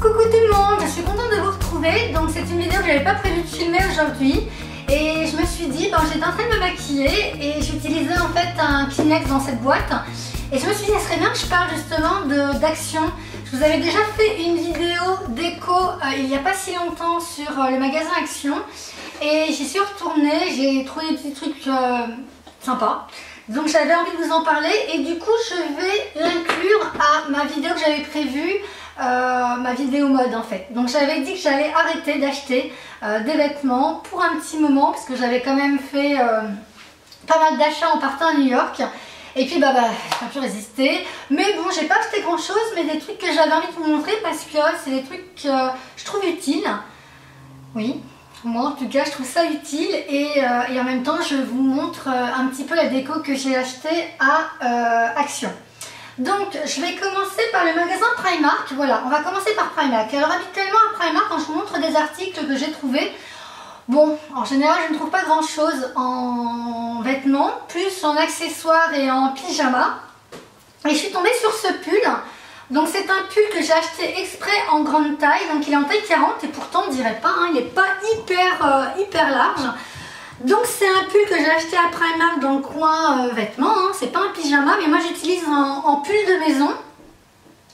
Coucou tout le monde, je suis contente de vous retrouver. Donc c'est une vidéo que j'avais pas prévu de filmer aujourd'hui. Et je me suis dit, j'étais en train de me maquiller et j'utilisais en fait un Kleenex dans cette boîte. Et je me suis dit, ça serait bien que je parle justement d'action. Je vous avais déjà fait une vidéo déco il n'y a pas si longtemps sur le magasin Action. Et j'y suis retournée, j'ai trouvé des petits trucs sympas. Donc j'avais envie de vous en parler et du coup je vais l'inclure à ma vidéo que j'avais prévue, ma vidéo mode en fait. Donc j'avais dit que j'allais arrêter d'acheter des vêtements pour un petit moment parce que j'avais quand même fait pas mal d'achats en partant à New York. Et puis j'ai pas pu résister. Mais bon, j'ai pas acheté grand chose, mais des trucs que j'avais envie de vous montrer parce que c'est des trucs que je trouve utiles. Oui. Moi en tout cas je trouve ça utile et en même temps je vous montre un petit peu la déco que j'ai acheté à Action. Donc je vais commencer par le magasin Primark. Voilà, on va commencer par Primark. Alors habituellement à Primark, quand je vous montre des articles que j'ai trouvés, bon, en général je ne trouve pas grand chose en vêtements, plus en accessoires et en pyjama. Et je suis tombée sur ce pull. Donc c'est un pull que j'ai acheté exprès en grande taille, donc il est en taille 40 et pourtant on dirait pas, il n'est pas hyper large. Donc c'est un pull que j'ai acheté à Primark dans le coin vêtements, c'est pas un pyjama mais moi j'utilise en pull de maison.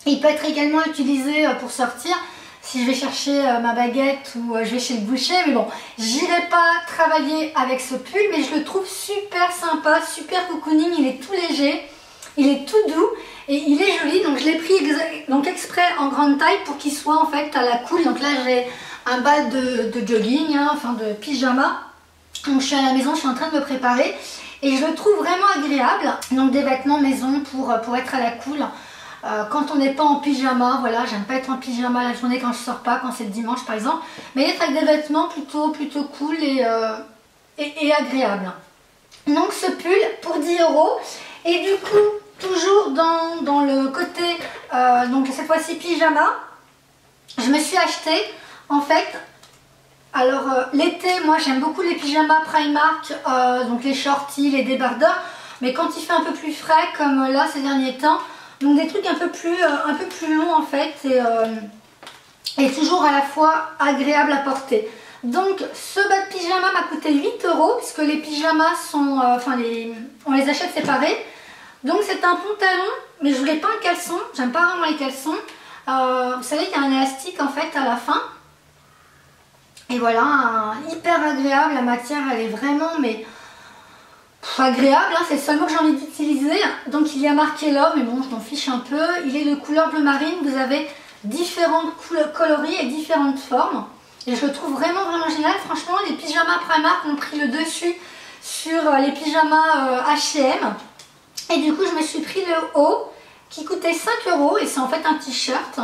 Il peut être également utilisé pour sortir si je vais chercher ma baguette ou je vais chez le boucher, mais bon, j'irai pas travailler avec ce pull mais je le trouve super sympa, super cocooning, il est tout léger, il est tout doux. Et il est joli, donc je l'ai pris exprès en grande taille pour qu'il soit en fait à la cool. Donc là j'ai un bas de jogging, enfin de pyjama. Donc je suis à la maison, je suis en train de me préparer. Et je le trouve vraiment agréable. Donc des vêtements maison pour être à la cool. Quand on n'est pas en pyjama, voilà, j'aime pas être en pyjama la journée quand je sors pas, quand c'est le dimanche par exemple. Mais être avec des vêtements plutôt cool et agréable. Donc ce pull pour 10 €. Et du coup, toujours dans le côté, donc cette fois-ci pyjama, je me suis acheté en fait, alors l'été moi j'aime beaucoup les pyjamas Primark, donc les shorties, les débardeurs, mais quand il fait un peu plus frais comme là ces derniers temps, donc des trucs un peu plus longs en fait et toujours à la fois agréable à porter. Donc ce bas de pyjama m'a coûté 8 € puisque les pyjamas sont, on les achète séparés. Donc c'est un pantalon, mais je voulais pas un caleçon, j'aime pas vraiment les caleçons. Vous savez qu'il y a un élastique en fait à la fin. Et voilà, hyper agréable, la matière elle est vraiment agréable, c'est le seul mot que j'ai envie d'utiliser. Donc il y a marqué Love, mais bon je m'en fiche un peu. Il est de couleur bleu marine, vous avez différentes coloris et différentes formes. Et je le trouve vraiment génial. Franchement les pyjamas Primark ont pris le dessus sur les pyjamas H&M. Et du coup je me suis pris le haut qui coûtait 5 € et c'est en fait un t-shirt,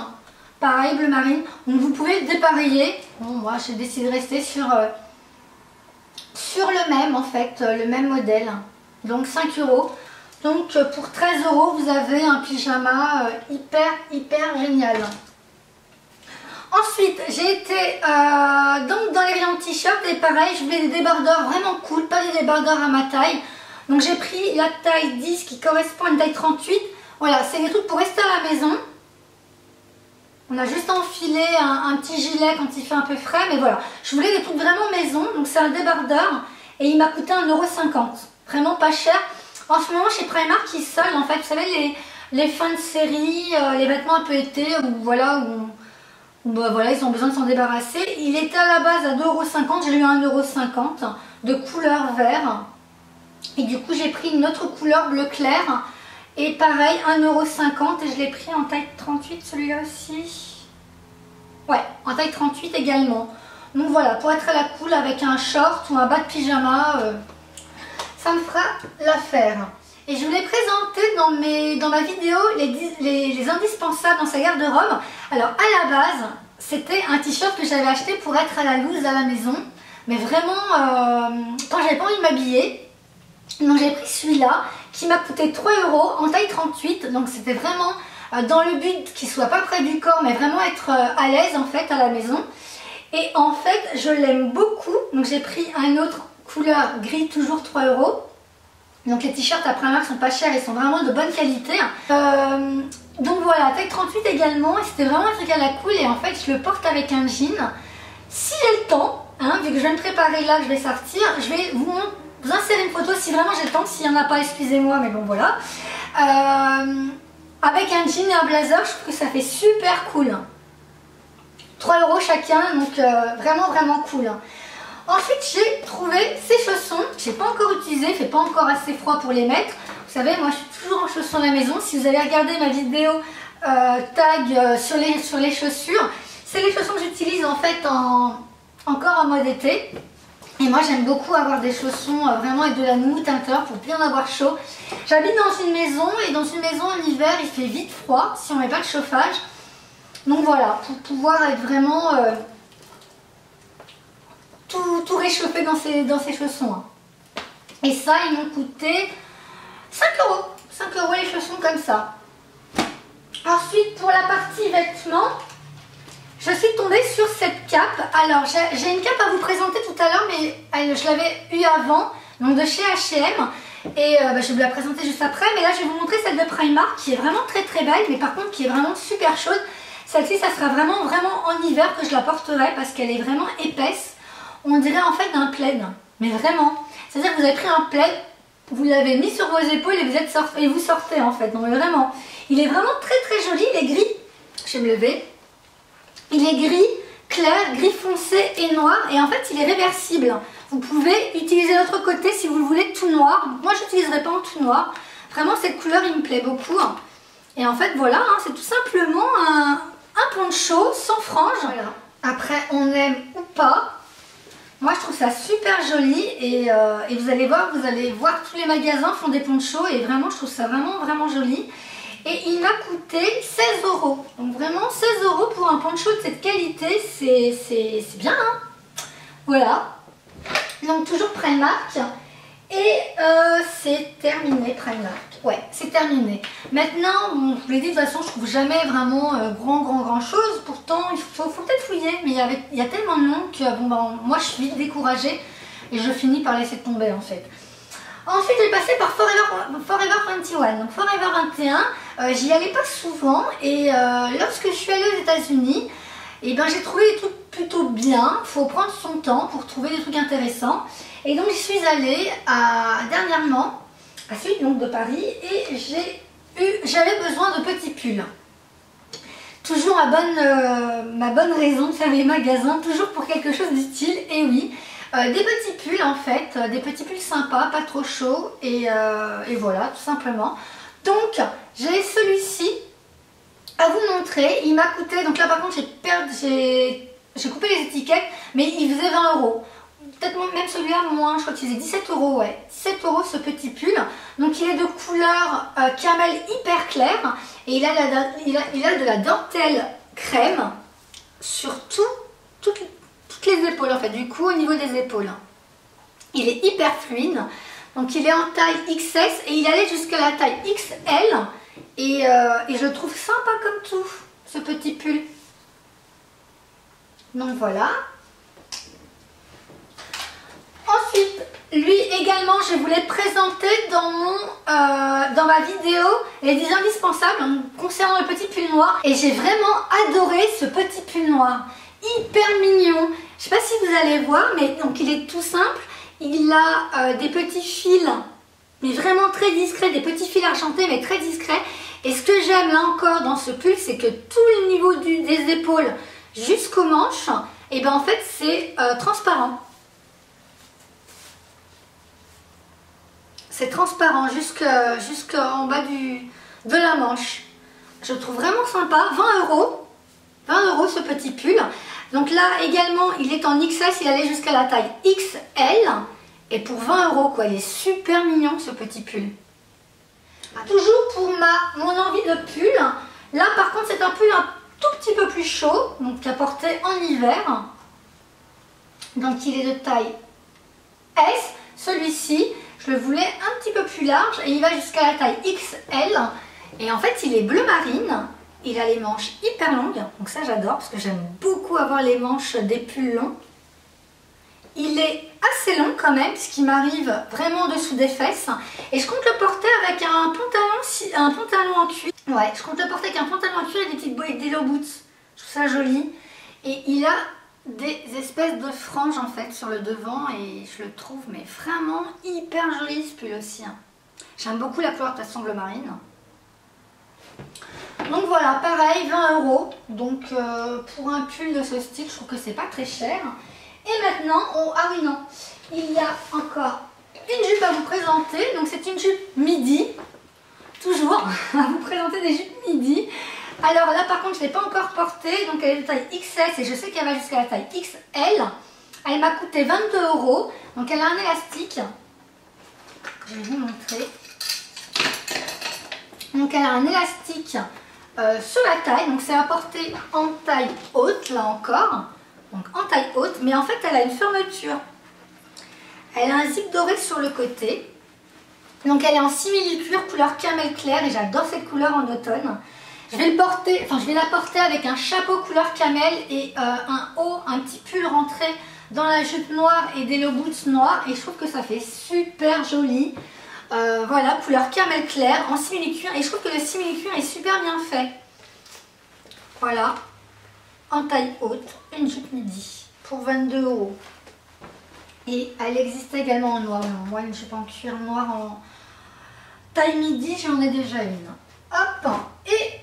pareil bleu marine. Donc vous pouvez dépareiller. Bon moi j'ai décidé de rester sur le même en fait, le même modèle. Donc 5 €. Donc pour 13 € vous avez un pyjama hyper génial. Ensuite j'ai été donc dans les rayons t-shirt et pareil je voulais des débardeurs vraiment cool, pas des débardeurs à ma taille. Donc j'ai pris la taille 10 qui correspond à une taille 38. Voilà, c'est des trucs pour rester à la maison. On a juste enfilé un petit gilet quand il fait un peu frais. Mais voilà, je voulais des trucs vraiment maison. Donc c'est un débardeur et il m'a coûté 1,50 €. Vraiment pas cher. En ce moment chez Primark ils soldent en fait. Vous savez les fins de série, les vêtements un peu été où voilà, ils ont besoin de s'en débarrasser. Il était à la base à 2,50 €. J'ai eu 1,50 € de couleur vert. Et du coup j'ai pris une autre couleur bleu clair et pareil 1,50 € et je l'ai pris en taille 38 celui-là aussi. Ouais, en taille 38 également. Donc voilà, pour être à la cool avec un short ou un bas de pyjama, ça me fera l'affaire. Et je voulais présenter dans ma vidéo les indispensables dans sa garde-robe. Alors à la base, c'était un t-shirt que j'avais acheté pour être à la loose à la maison. Mais vraiment, quand j'avais pas envie de m'habiller. Donc j'ai pris celui-là qui m'a coûté 3 € en taille 38. Donc c'était vraiment dans le but qu'il soit pas près du corps mais vraiment être à l'aise en fait à la maison. Et en fait je l'aime beaucoup. Donc j'ai pris un autre couleur gris, toujours 3 €. Donc les t-shirts à Primark sont pas chers, ils sont vraiment de bonne qualité. Donc voilà, taille 38 également, et c'était vraiment un truc à la cool, et en fait je le porte avec un jean. Si j'ai le temps, hein, vu que je vais me préparer là, je vais sortir, je vais vous insérer une photo si vraiment j'ai le temps, s'il n'y en a pas, excusez-moi, mais bon voilà. Avec un jean et un blazer, je trouve que ça fait super cool. 3 € chacun, donc vraiment cool. Ensuite, j'ai trouvé ces chaussons, que je n'ai pas encore utilisés, il ne fait pas encore assez froid pour les mettre. Vous savez, moi je suis toujours en chaussons à la maison. Si vous avez regardé ma vidéo tag sur les chaussures, c'est les chaussons que j'utilise en fait encore en mode été. Et moi j'aime beaucoup avoir des chaussons vraiment avec de la mousse à l'intérieur pour bien avoir chaud. J'habite dans une maison, et dans une maison en hiver il fait vite froid si on ne met pas de chauffage. Donc voilà, pour pouvoir être vraiment tout réchauffé dans ces chaussons. Hein. Et ça, ils m'ont coûté 5 €. 5 € les chaussons comme ça. Ensuite, pour la partie vêtements, je suis tombée sur cette cape. Alors, j'ai une cape à vous présenter tout à l'heure, mais je l'avais eue avant, donc de chez H&M. Et je vais vous la présenter juste après. Mais là, je vais vous montrer celle de Primark, qui est vraiment très belle, mais par contre, qui est vraiment super chaude. Celle-ci, ça sera vraiment en hiver que je la porterai, parce qu'elle est vraiment épaisse. On dirait en fait un plaid, mais vraiment. C'est-à-dire que vous avez pris un plaid, vous l'avez mis sur vos épaules et vous sortez en fait. Non mais vraiment, il est vraiment très joli, il est gris. Je vais me lever. Il est gris, clair, gris foncé et noir, et en fait il est réversible. Vous pouvez utiliser l'autre côté si vous le voulez tout noir. Moi je n'utiliserai pas en tout noir. Vraiment cette couleur il me plaît beaucoup. Et en fait voilà, hein, c'est tout simplement un poncho sans frange. Voilà. Après on aime ou pas. Moi je trouve ça super joli, et vous allez voir tous les magasins font des ponchos, et vraiment je trouve ça vraiment joli. Et il m'a coûté 16 €. Donc vraiment 16 € pour un poncho de cette qualité, c'est bien hein. Voilà. Donc toujours Primark. Et c'est terminé Primark. Ouais, c'est terminé. Maintenant, bon, je vous l'ai dit, de toute façon, je trouve jamais vraiment grand chose. Pourtant, il faut peut-être fouiller. Mais il y a tellement de noms que bon, moi, je suis vite découragée. Et je finis par laisser tomber, en fait. Ensuite, j'ai passé par Forever 21. Donc, Forever 21, j'y allais pas souvent. Et lorsque je suis allée aux États-Unis, et ben, j'ai trouvé des trucs plutôt bien. Il faut prendre son temps pour trouver des trucs intéressants. Et donc, j'y suis allée dernièrement à celui de Paris, et j'avais besoin de petits pulls. Toujours ma bonne raison de faire les magasins, toujours pour quelque chose d'utile, et oui. Des petits pulls en fait, des petits pulls sympas, pas trop chauds, et voilà, tout simplement. Donc, j'ai celui-ci à vous montrer. Il m'a coûté, donc là par contre j'ai coupé les étiquettes, mais il faisait 20 €. Peut-être même celui-là moins, je crois qu'il faisait 17 €, ouais. 17 € ce petit pull. Donc il est de couleur camel hyper clair, et il a de la dentelle crème sur toutes les épaules en fait, du coup au niveau des épaules. Il est hyper fluide, donc il est en taille XS, et il allait jusqu'à la taille XL, et je le trouve sympa comme tout, ce petit pull. Donc voilà. Ensuite, lui également, je voulais présenter dans ma vidéo les 10 indispensables concernant le petit pull noir. Et j'ai vraiment adoré ce petit pull noir. Hyper mignon. Je ne sais pas si vous allez voir, mais donc il est tout simple. Il a des petits fils, mais vraiment très discrets, des petits fils argentés, mais très discrets. Et ce que j'aime là encore dans ce pull, c'est que tout le niveau des épaules jusqu'aux manches, et ben en fait c'est transparent. C'est transparent jusqu'en bas de la manche. Je le trouve vraiment sympa. 20 €. 20 € ce petit pull. Donc là également il est en XS, il allait jusqu'à la taille XL. Et pour 20 € quoi, il est super mignon ce petit pull. Toujours pour mon envie de pull. Là par contre c'est un pull un tout petit peu plus chaud, donc à porter en hiver. Donc il est de taille S. Celui-ci, je le voulais un petit peu plus large, et il va jusqu'à la taille XL. Et en fait il est bleu marine. Il a les manches hyper longues, donc ça j'adore parce que j'aime beaucoup avoir les manches des pulls longs. il est assez long quand même, puisqu'il m'arrive vraiment en dessous des fesses. Et je compte le porter avec un pantalon en cuir. Ouais, je compte le porter avec un pantalon en cuir et des petites bottes, des low boots. Je trouve ça joli. Et il a des espèces de franges en fait sur le devant et je le trouve mais vraiment hyper joli ce pull aussi. J'aime beaucoup la couleur de toute façon bleu marine. Donc voilà, pareil, 20 €. Donc pour un pull de ce style, je trouve que c'est pas très cher. Et maintenant, ah oui non, il y a encore une jupe à vous présenter. Donc c'est une jupe midi, toujours, à vous présenter des jupes midi. Alors là par contre je ne l'ai pas encore portée, donc elle est de taille XS et je sais qu'elle va jusqu'à la taille XL. Elle m'a coûté 22 €, donc elle a un élastique. Je vais vous montrer. Donc elle a un élastique sur la taille, donc c'est à porter en taille haute là encore. Donc en taille haute, mais en fait elle a une fermeture. Elle a un zip doré sur le côté. Donc elle est en simili-cuir couleur camel clair et j'adore cette couleur en automne. Je vais la porter avec un chapeau couleur camel et un petit pull rentré dans la jupe noire et des low boots noirs. Et je trouve que ça fait super joli. Voilà, couleur camel clair en simili-cuir. Et je trouve que le simili-cuir est super bien fait. Voilà, en taille haute, une jupe midi pour 22 €. Et elle existe également en noir. Moi, une jupe en cuir noir en taille midi, j'en ai déjà une. Hop, et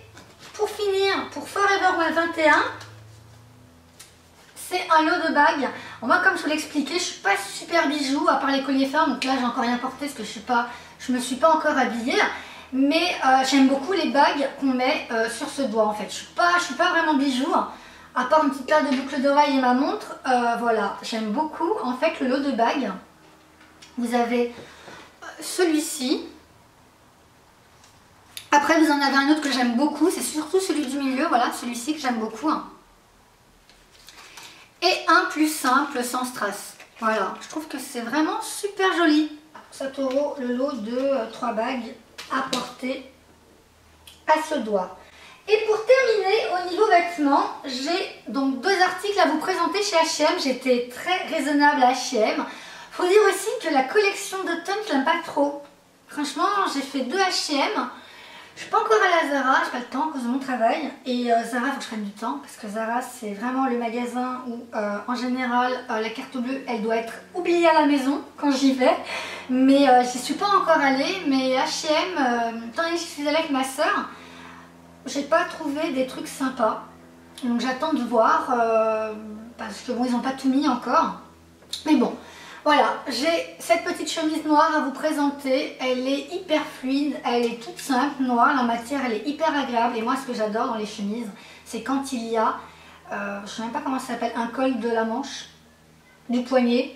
pour finir, pour Forever 21, c'est un lot de bagues. Moi, comme je vous l'expliquais, je ne suis pas super bijou, à part les colliers fins. Donc là, j'ai encore rien porté parce que je me suis pas encore habillée. Mais j'aime beaucoup les bagues qu'on met sur ce doigt en fait. Je suis pas vraiment bijou, à part une petite paire de boucles d'oreilles et ma montre. Voilà, j'aime beaucoup en fait le lot de bagues. Vous avez celui-ci. Après vous en avez un autre que j'aime beaucoup, c'est surtout celui du milieu, voilà, celui-ci que j'aime beaucoup. Et un plus simple sans strass. Voilà, je trouve que c'est vraiment super joli. 7 € le lot de 3 bagues à porter à ce doigt. Et pour terminer, au niveau vêtements, j'ai donc 2 articles à vous présenter chez H&M. J'étais très raisonnable à H&M. Faut dire aussi que la collection d'automne, je l'aime pas trop. Franchement, j'ai fait 2 H&M. Je suis pas encore à la Zara, j'ai pas le temps à cause de mon travail. Et Zara, il faut que je prenne du temps parce que Zara, c'est vraiment le magasin où, en général, la carte bleue, elle doit être oubliée à la maison quand j'y vais. Mais j'y suis pas encore allée. Mais H&M, tant que je suis allée avec ma soeur, j'ai pas trouvé des trucs sympas. Donc j'attends de voir parce que bon, ils n'ont pas tout mis encore. Mais bon. Voilà, j'ai cette petite chemise noire à vous présenter. Elle est hyper fluide, elle est toute simple, noire. La matière, elle est hyper agréable. Et moi, ce que j'adore dans les chemises, c'est quand il y a, je ne sais même pas comment ça s'appelle, un col de la manche, du poignet.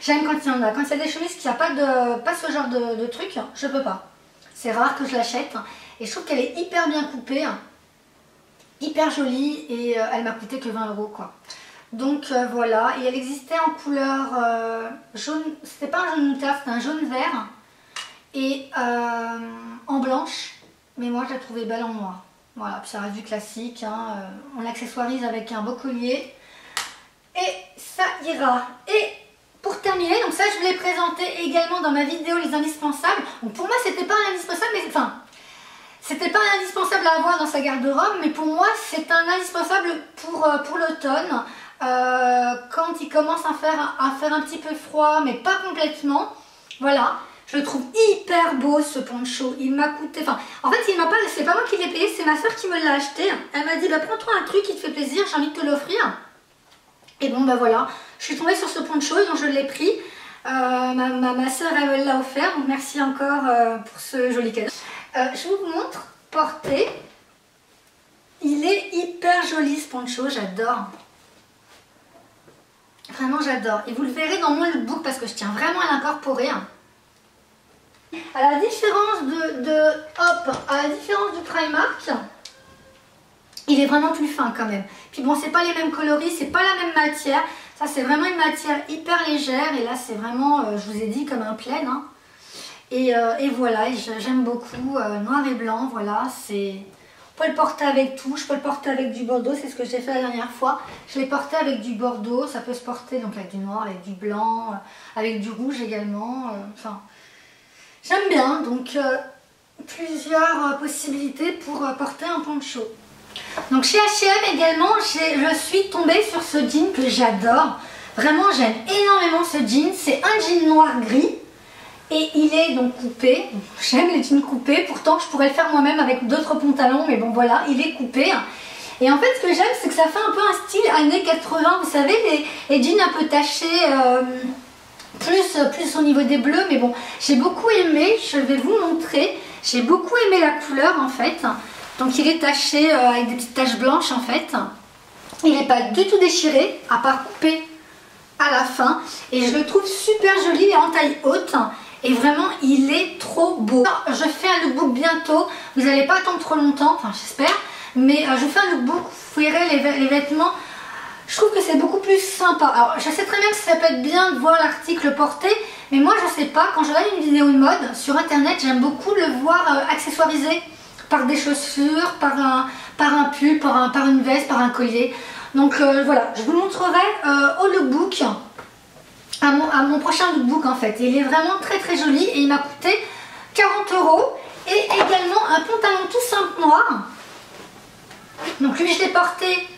J'aime quand il y en a. Quand il y a des chemises qui n'ont pas ce genre de truc, je peux pas. C'est rare que je l'achète. Et je trouve qu'elle est hyper bien coupée, hyper jolie. Et elle m'a coûté que 20 € quoi. Donc voilà, et elle existait en couleur jaune, c'était pas un jaune moutarde, c'était un jaune vert et en blanche, mais moi je la trouvais belle en noir. Voilà, puis ça reste du classique, on l'accessoirise avec un beau collier et ça ira. Et pour terminer, donc ça je vous l'ai présenté également dans ma vidéo les indispensables. Donc pour moi c'était pas un indispensable, mais enfin c'était pas un indispensable à avoir dans sa garde-robe, mais pour moi c'est un indispensable pour l'automne. Quand il commence à faire un petit peu froid, mais pas complètement, voilà, je le trouve hyper beau ce poncho. Il m'a coûté, enfin, en fait, c'est pas moi qui l'ai payé, c'est ma soeur qui me l'a acheté. Elle m'a dit, bah prends-toi un truc qui te fait plaisir, j'ai envie de te l'offrir. Et bon, bah voilà, je suis tombée sur ce poncho, donc je l'ai pris. Ma soeur, elle me l'a offert, donc merci encore pour ce joli cadeau. Je vous montre porté. Il est hyper joli ce poncho, j'adore. Vraiment j'adore. Et vous le verrez dans mon lookbook parce que je tiens vraiment à l'incorporer. À la différence à la différence du Primark, il est vraiment plus fin quand même. Puis bon, c'est pas les mêmes coloris, c'est pas la même matière. Ça c'est vraiment une matière hyper légère et là c'est vraiment, je vous ai dit, comme un plaid. Et voilà, j'aime beaucoup, noir et blanc, voilà, c'est... peux le porter avec tout, je peux le porter avec du bordeaux, c'est ce que j'ai fait la dernière fois. Je l'ai porté avec du bordeaux, ça peut se porter donc avec du noir, avec du blanc, avec du rouge également. Enfin, j'aime bien, donc plusieurs possibilités pour porter un poncho. Donc chez H&M également, je suis tombée sur ce jean que j'adore. Vraiment, j'aime énormément ce jean. C'est un jean noir-gris. Et il est donc coupé. J'aime les jeans coupés. Pourtant, je pourrais le faire moi-même avec d'autres pantalons. Mais bon, voilà, il est coupé. Et en fait, ce que j'aime, c'est que ça fait un peu un style années 80. Vous savez, les jeans un peu tachés, plus au niveau des bleus. Mais bon, j'ai beaucoup aimé. Je vais vous montrer. J'ai beaucoup aimé la couleur, en fait. Donc, il est taché avec des petites taches blanches, en fait. Il n'est pas du tout déchiré, à part coupé à la fin. Et je le trouve super joli. Il est en taille haute. Et vraiment, il est trop beau. Alors, je fais un lookbook bientôt. Vous n'allez pas attendre trop longtemps, enfin j'espère. Mais je fais un lookbook, vous verrez les vêtements. Je trouve que c'est beaucoup plus sympa. Alors, je sais très bien que ça peut être bien de voir l'article porté. Mais moi, je sais pas. Quand je regarde une vidéo de mode sur internet, j'aime beaucoup le voir accessoirisé par des chaussures, par un pull, par une veste, par un collier. Donc voilà, je vous montrerai au lookbook. À mon prochain lookbook en fait. Il est vraiment très très joli et il m'a coûté 40 €. Et également un pantalon tout simple noir. Donc lui je l'ai porté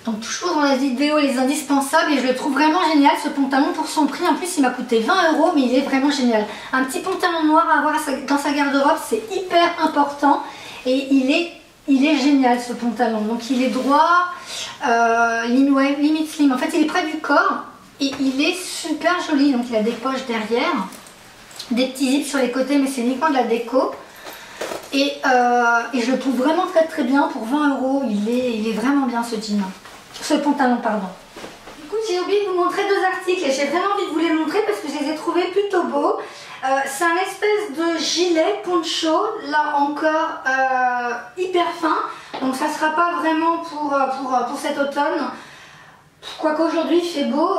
donc toujours dans la vidéo les indispensables et je le trouve vraiment génial ce pantalon pour son prix. En plus il m'a coûté 20 € mais il est vraiment génial. Un petit pantalon noir à avoir dans sa garde-robe, c'est hyper important et il est génial ce pantalon. Donc il est droit, limite slim. En fait il est près du corps. Et il est super joli, donc il a des poches derrière, des petits zips sur les côtés, mais c'est uniquement de la déco. Et je le trouve vraiment très très bien pour 20 €. Il est vraiment bien ce jean, ce pantalon pardon. Du coup j'ai oublié de vous montrer deux articles et j'ai vraiment envie de vous les montrer parce que je les ai trouvés plutôt beaux. C'est un espèce de gilet poncho, là encore hyper fin, donc ça ne sera pas vraiment pour cet automne. Quoique aujourd'hui il fait beau,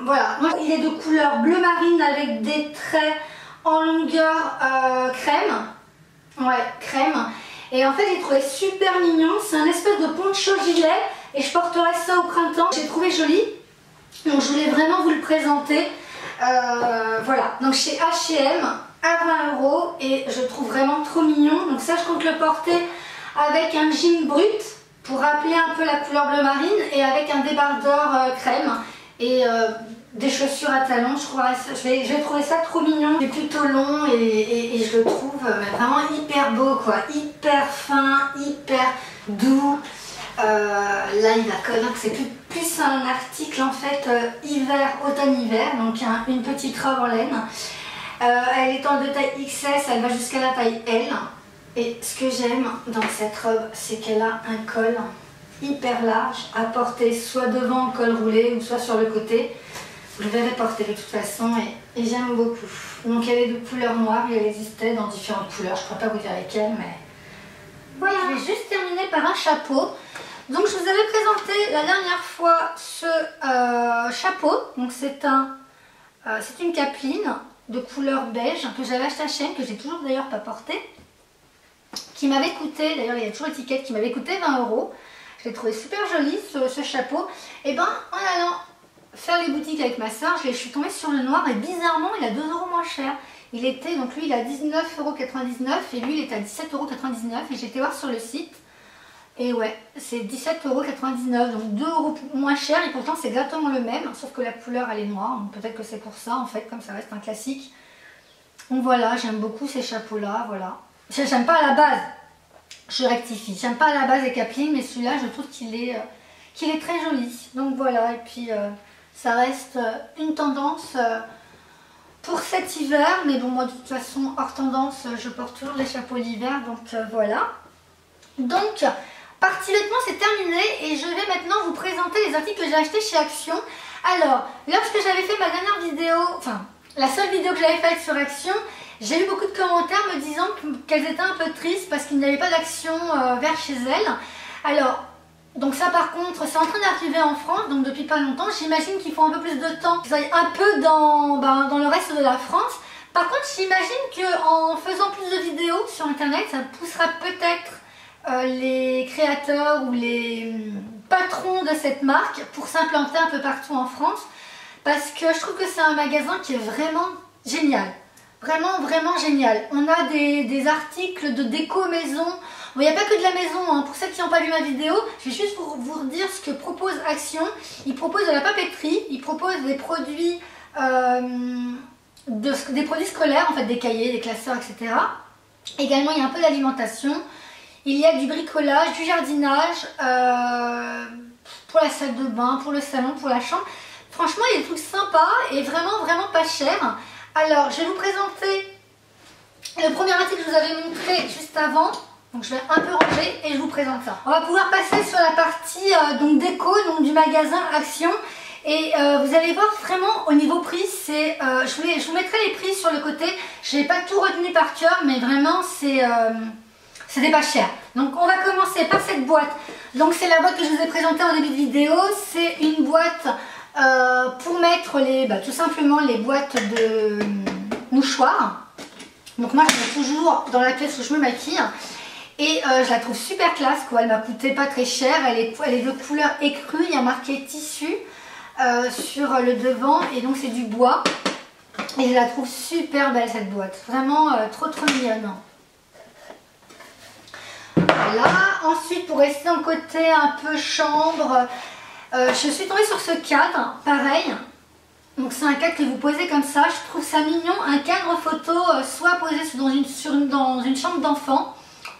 voilà. Moi, il est de couleur bleu marine avec des traits en longueur crème. Ouais, crème. Et en fait, j'ai trouvé super mignon. C'est un espèce de poncho gilet et je porterai ça au printemps. J'ai trouvé joli. Donc, je voulais vraiment vous le présenter. Voilà. Donc, chez H&M à 20 € et je le trouve vraiment trop mignon. Donc, ça, je compte le porter avec un jean brut, pour rappeler un peu la couleur bleu marine et avec un débardeur crème et des chaussures à talons. J'ai trouvé ça trop mignon. C'est plutôt long et je le trouve vraiment hyper beau quoi, hyper fin, hyper doux. Là il va coller, c'est plus un article en fait hiver, automne-hiver, donc une petite robe en laine. Elle est en de taille XS, elle va jusqu'à la taille L. Et ce que j'aime dans cette robe, c'est qu'elle a un col hyper large à porter soit devant en col roulé ou soit sur le côté. Vous le verrez porter de toute façon et j'aime beaucoup. Donc elle est de couleur noire et elle existait dans différentes couleurs. Je ne pourrais pas vous dire lesquelles, mais voilà. Je vais juste terminer par un chapeau. Donc je vous avais présenté la dernière fois ce chapeau. Donc c'est une capeline de couleur beige que j'avais acheté à H&M, que j'ai toujours d'ailleurs pas porté. Qui m'avait coûté, d'ailleurs il y a toujours l'étiquette, qui m'avait coûté 20 €. Je l'ai trouvé super joli ce chapeau. Et ben en allant faire les boutiques avec ma soeur, je suis tombée sur le noir et bizarrement il a 2 € moins cher. Il était, donc lui il a 19,99 € et lui il est à 17,99 € et j'ai été voir sur le site. Et ouais, c'est 17,99 €, donc 2 € moins cher et pourtant c'est exactement le même, sauf que la couleur elle est noire, donc peut-être que c'est pour ça en fait, comme ça reste un classique. Donc voilà, j'aime beaucoup ces chapeaux là, voilà. J'aime pas à la base, je rectifie, j'aime pas à la base les capelines, mais celui-là je trouve qu'il est très joli. Donc voilà, et puis ça reste une tendance pour cet hiver, mais bon moi de toute façon hors tendance je porte toujours les chapeaux d'hiver, donc voilà. Donc partie vêtements c'est terminé et je vais maintenant vous présenter les articles que j'ai achetés chez Action. Alors lorsque j'avais fait ma dernière vidéo, enfin la seule vidéo que j'avais faite sur Action, j'ai eu beaucoup de commentaires me disant qu'elles étaient un peu tristes parce qu'il n'y avait pas d'Action vers chez elles. Alors, donc ça par contre, c'est en train d'arriver en France, donc depuis pas longtemps. J'imagine qu'il faut un peu plus de temps, qu'ils aillent un peu dans le reste de la France. Par contre, j'imagine qu'en faisant plus de vidéos sur internet, ça poussera peut-être les créateurs ou les patrons de cette marque pour s'implanter un peu partout en France. Parce que je trouve que c'est un magasin qui est vraiment génial. Vraiment, vraiment génial. On a des articles de déco maison. Bon, il n'y a pas que de la maison, hein. Pour ceux qui n'ont pas vu ma vidéo, je vais juste vous dire ce que propose Action. Ils proposent de la papeterie, ils proposent des produits, des produits scolaires, en fait des cahiers, des classeurs, etc. Également, il y a un peu d'alimentation. Il y a du bricolage, du jardinage, pour la salle de bain, pour le salon, pour la chambre. Franchement, il y a des trucs sympas et vraiment, vraiment pas chers. Alors, je vais vous présenter le premier article que je vous avais montré juste avant. Donc, je vais un peu ranger et je vous présente ça. On va pouvoir passer sur la partie donc déco, donc du magasin Action. Et vous allez voir vraiment au niveau prix, c'est, je vous mettrai les prix sur le côté. Je n'ai pas tout retenu par cœur, mais vraiment c'était pas cher. Donc, on va commencer par cette boîte. Donc, c'est la boîte que je vous ai présentée en début de vidéo. C'est une boîte pour mettre tout simplement les boîtes de mouchoirs. Donc moi je mets toujours dans la pièce où je me maquille et je la trouve super classe quoi. Elle m'a coûté pas très cher, elle est de couleur écrue, il y a marqué tissu sur le devant et donc c'est du bois et je la trouve super belle cette boîte, vraiment trop mignonne. Voilà, ensuite pour rester dans le côté un peu chambre, je suis tombée sur ce cadre, pareil. Donc c'est un cadre que vous posez comme ça. Je trouve ça mignon, un cadre photo soit posé dans une chambre d'enfant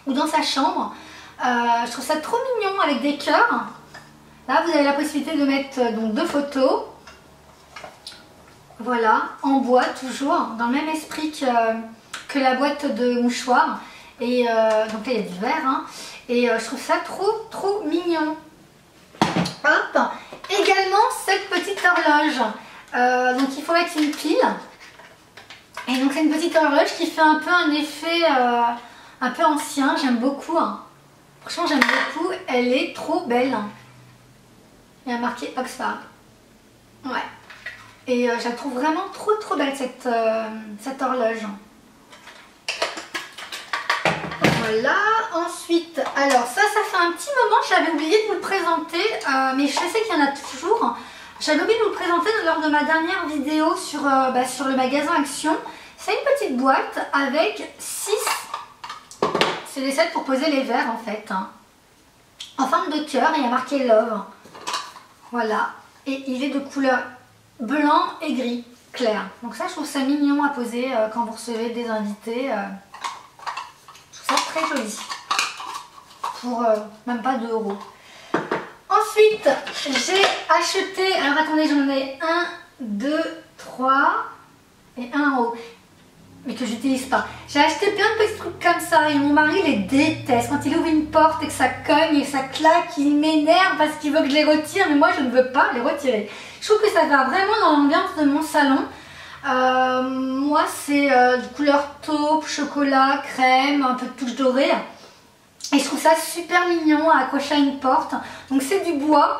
ou dans sa chambre. Je trouve ça trop mignon avec des cœurs. Là vous avez la possibilité de mettre donc 2 photos. Voilà, en bois toujours, dans le même esprit que la boîte de mouchoirs. Et donc là il y a du verre. Hein. Et je trouve ça trop mignon. Hop. Également cette petite horloge. Donc il faut mettre une pile. Et donc c'est une petite horloge qui fait un peu un effet un peu ancien. J'aime beaucoup. Hein. Franchement j'aime beaucoup. Elle est trop belle. Il y a marqué Oxford. Ouais. Et je la trouve vraiment trop belle cette horloge. Voilà, ensuite, alors ça fait un petit moment, j'avais oublié de vous le présenter, mais je sais qu'il y en a toujours. J'avais oublié de vous le présenter lors de ma dernière vidéo sur le magasin Action. C'est une petite boîte avec 6, c'est des sets pour poser les verres en fait, hein. En forme de cœur, il y a marqué Love. Voilà, et il est de couleur blanc et gris clair. Donc ça, je trouve ça mignon à poser quand vous recevez des invités. Ça très joli pour même pas 2 €. Ensuite j'ai acheté, alors attendez, j'en ai 1, 2, 3 et 1 en haut mais que j'utilise pas. J'ai acheté plein de petits trucs comme ça et mon mari les déteste. Quand il ouvre une porte et que ça cogne et que ça claque, il m'énerve parce qu'il veut que je les retire, mais moi je ne veux pas les retirer. Je trouve que ça va vraiment dans l'ambiance de mon salon. Moi c'est couleur taupe, chocolat, crème, un peu de touche dorée. Et je trouve ça super mignon à accrocher à une porte. Donc c'est du bois.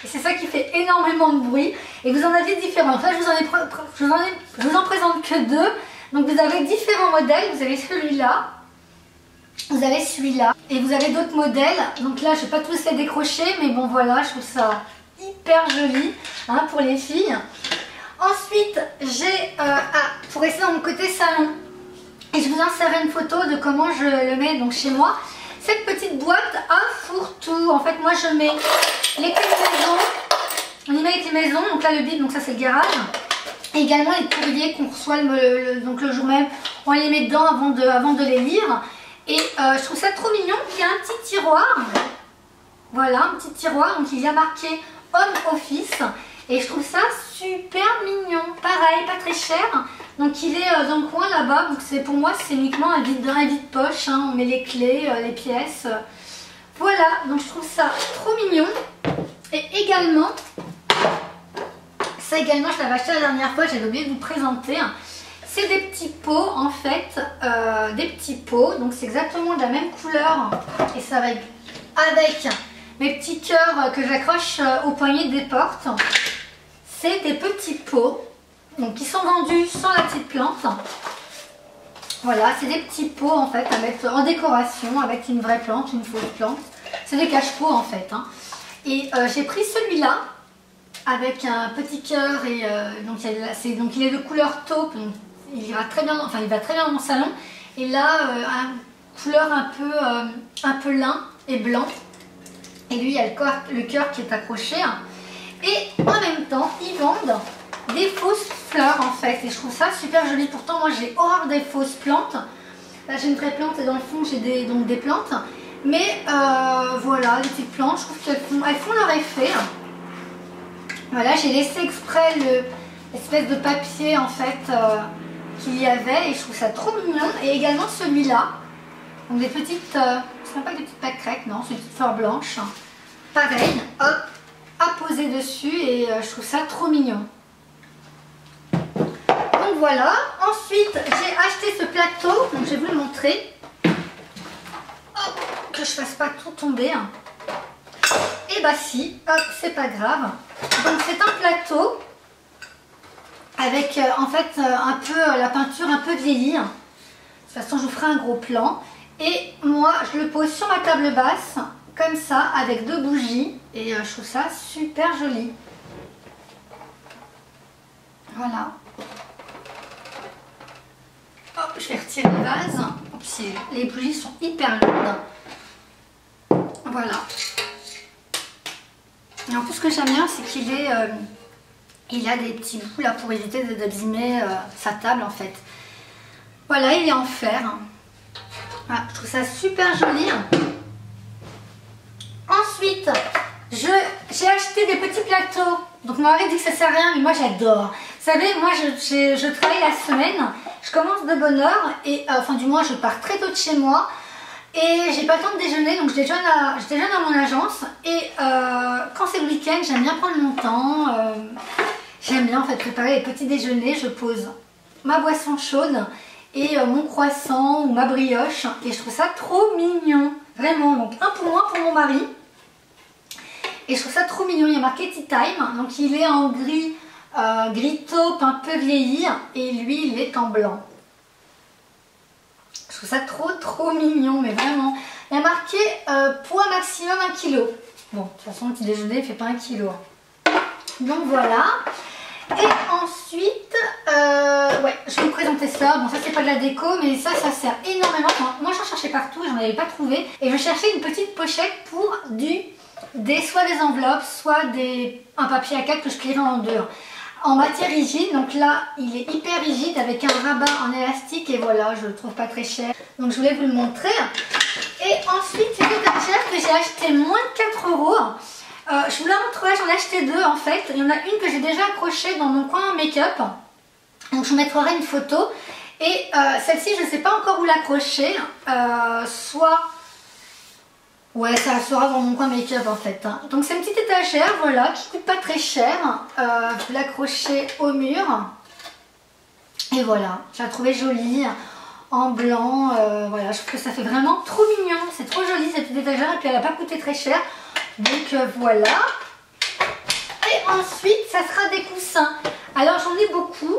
Et c'est ça qui fait énormément de bruit. Et vous en avez différents. Enfin, je vous en présente que 2. Donc vous avez différents modèles. Vous avez celui-là. Vous avez celui-là. Et vous avez d'autres modèles. Donc là, je ne vais pas tous les décrocher. Mais bon, voilà, je trouve ça hyper joli hein, pour les filles. Ensuite, j'ai, pour rester dans mon côté salon, et je vous insérerai une photo de comment je le mets donc chez moi. Cette petite boîte à fourre-tout. En fait, moi, je mets les clés de maison. On y met les clés maison. Donc là, le bide, donc ça, c'est le garage. Et également les courriers qu'on reçoit donc le jour même. On les met dedans avant de les lire. Et je trouve ça trop mignon. Il y a un petit tiroir. Voilà, un petit tiroir. Donc il y a marqué Home Office. Et je trouve ça super mignon. Pareil, pas très cher. Donc il est dans le coin là-bas. Donc pour moi, c'est uniquement un vide-poche. Hein. On met les clés, les pièces. Voilà, donc je trouve ça trop mignon. Et également, ça également, je l'avais acheté la dernière fois, j'avais oublié de vous présenter. C'est des petits pots en fait, des petits pots. Donc c'est exactement de la même couleur. Et ça va être avec mes petits cœurs que j'accroche au poignet des portes. C'est des petits pots donc, qui sont vendus sans la petite plante. Voilà, c'est des petits pots en fait à mettre en décoration avec une vraie plante, une fausse plante. C'est des cache-pots en fait. Hein. Et j'ai pris celui-là avec un petit cœur et donc il est de couleur taupe, donc il ira très bien, enfin il va très bien dans mon salon. Et là, couleur un peu lin et blanc. Et lui, il y a le cœur qui est accroché. Et en même temps, ils vendent des fausses fleurs en fait. Et je trouve ça super joli. Pourtant, moi, j'ai horreur des fausses plantes. Là, j'ai une vraie plante et dans le fond, j'ai donc des plantes. Mais voilà, les petites plantes, je trouve qu'elles font leur effet. Voilà, j'ai laissé exprès l'espèce de papier en fait qu'il y avait. Et je trouve ça trop mignon. Et également celui-là. Donc des petites, ce sont pas des petites pâquerettes, non, c'est des petites fleurs blanches. Pareil, hop, à poser dessus et je trouve ça trop mignon. Donc voilà, ensuite j'ai acheté ce plateau, donc je vais vous le montrer. Hop, que je fasse pas tout tomber. Et bah si, hop, c'est pas grave. Donc c'est un plateau avec en fait un peu la peinture un peu vieillie. De toute façon je vous ferai un gros plan. Et moi, je le pose sur ma table basse, comme ça, avec 2 bougies. Et je trouve ça super joli. Voilà. Hop, je vais retirer le vase. Oups, les bougies sont hyper lourdes. Voilà. Et en plus, ce que j'aime bien, c'est il a des petits bouts là pour éviter d'abîmer sa table en fait. Voilà, il est en fer. Ah, je trouve ça super joli. Ensuite, j'ai acheté des petits plateaux. Donc mon mari dit que ça sert à rien, mais moi j'adore. Vous savez, moi je travaille la semaine, je commence de bonne heure, et enfin du moins je pars très tôt de chez moi. Et j'ai pas le temps de déjeuner, donc je déjeune à mon agence. Et quand c'est le week-end, j'aime bien prendre mon temps. J'aime bien en fait préparer les petits déjeuners. Je pose ma boisson chaude et mon croissant ou ma brioche, et je trouve ça trop mignon, vraiment. Donc un pour moi, pour mon mari, et je trouve ça trop mignon. Il y a marqué Tea Time, donc il est en gris, gris taupe un peu vieilli, et lui il est en blanc. Je trouve ça trop mignon, mais vraiment. Il y a marqué poids maximum 1 kg. Bon, de toute façon le petit déjeuner il fait pas 1 kg. Donc voilà. Et ensuite, ouais, je vais vous présenter ça. Bon, ça c'est pas de la déco, mais ça sert énormément. Moi j'en cherchais partout, j'en avais pas trouvé. Et je cherchais une petite pochette pour soit des enveloppes, soit un papier A4 que je plierais en deux. En matière rigide, donc là il est hyper rigide avec un rabat en élastique. Et voilà, je le trouve pas très cher. Donc je voulais vous le montrer. Et ensuite, c'est une étagère que j'ai acheté moins de 4 €. Je vous la montrerai, j'en ai acheté 2 en fait. Il y en a une que j'ai déjà accrochée dans mon coin make-up. Donc je vous mettrai une photo. Et celle-ci, je ne sais pas encore où l'accrocher. Ouais, ça sera dans mon coin make-up en fait. Donc c'est une petite étagère, voilà, qui coûte pas très cher. Je vais l'accrocher au mur. Et voilà, je la trouvais jolie. En blanc, voilà, je trouve que ça fait vraiment trop mignon. C'est trop joli cette petite étagère. Et puis elle n'a pas coûté très cher. Donc voilà. Et ensuite, ça sera des coussins. Alors j'en ai beaucoup.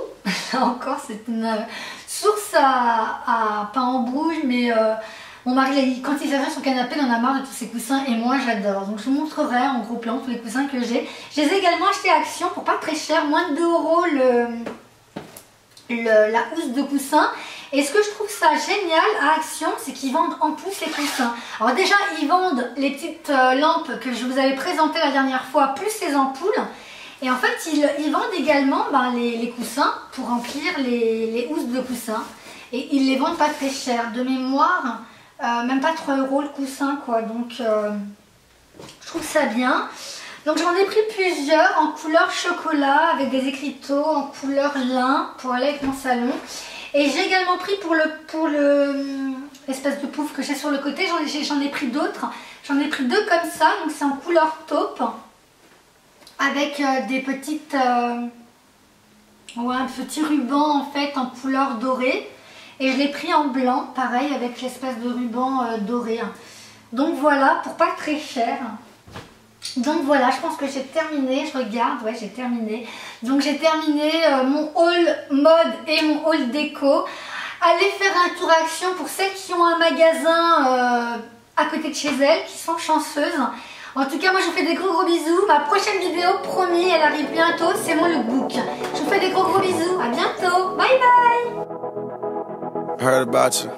Là encore, c'est une source à pain en bouche. Mais mon mari, quand il s'assoit sur son canapé, il en a marre de tous ces coussins. Et moi, j'adore. Donc je vous montrerai en gros plan tous les coussins que j'ai. Je les ai également achetés à Action pour pas très cher. Moins de 2 € la housse de coussins. Et ce que je trouve ça génial à Action, c'est qu'ils vendent en plus les coussins. Alors déjà, ils vendent les petites lampes que je vous avais présentées la dernière fois, plus les ampoules. Et en fait, ils vendent également les coussins pour remplir les housses de coussins. Et ils les vendent pas très cher. De mémoire, même pas 3 € le coussin, quoi. Donc, je trouve ça bien. Donc j'en ai pris plusieurs en couleur chocolat avec des écriteaux en couleur lin pour aller avec mon salon. Et j'ai également pris pour l'espèce de pouf que j'ai sur le côté, j'en ai pris d'autres. J'en ai pris 2 comme ça, donc c'est en couleur taupe. Avec des petites... ouais, un petit ruban en fait en couleur dorée. Et je l'ai pris en blanc, pareil, avec l'espèce de ruban doré. Donc voilà, pour pas très cher. Donc voilà, je pense que j'ai terminé, je regarde, ouais j'ai terminé. Donc j'ai terminé mon haul mode et mon haul déco. Allez faire un tour à Action pour celles qui ont un magasin à côté de chez elles, qui sont chanceuses. En tout cas, moi je vous fais des gros bisous. Ma prochaine vidéo, promis, elle arrive bientôt, c'est mon lookbook. Je vous fais des gros bisous, à bientôt, bye bye. Heard about you.